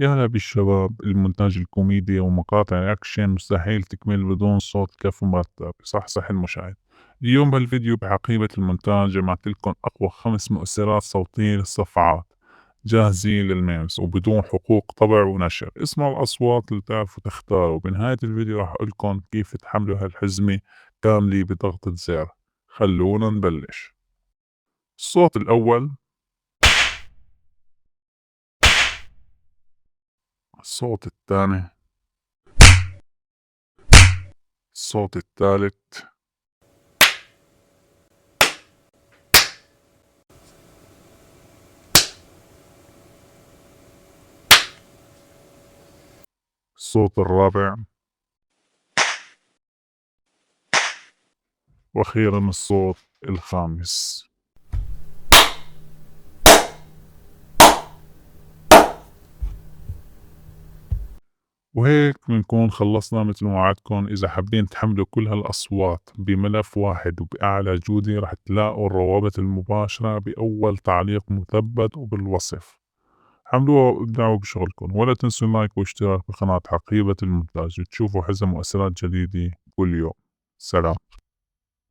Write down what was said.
يا هلا بالشباب. المونتاج الكوميدي ومقاطع الأكشن مستحيل تكمل بدون صوت كفو مرتب يصحصح المشاهد. اليوم بالفيديو بحقيبة المونتاج جمعت لكم أقوى 5 مؤثرات صوتية للصفعات، جاهزين للميمز وبدون حقوق طبع ونشر. اسمعوا الأصوات اللي تعرفوا تختاروا. وبنهاية الفيديو راح أقولكم كيف تحملوا هالحزمة كاملة بضغطة زر. خلونا نبلش. الصوت الأول، الصوت الثاني، الصوت الثالث، الصوت الرابع، وأخيرا الصوت الخامس. وهيك بنكون خلصنا مثل ما وعدتكم. إذا حابين تحملوا كل هالأصوات بملف واحد وبأعلى جودة رح تلاقوا الروابط المباشرة بأول تعليق مثبت وبالوصف. حملوها وابدعوا بشغلكم، ولا تنسوا اللايك واشتراك بقناة حقيبة المونتاج وتشوفوا حزم مؤثرات جديدة كل يوم. سلام.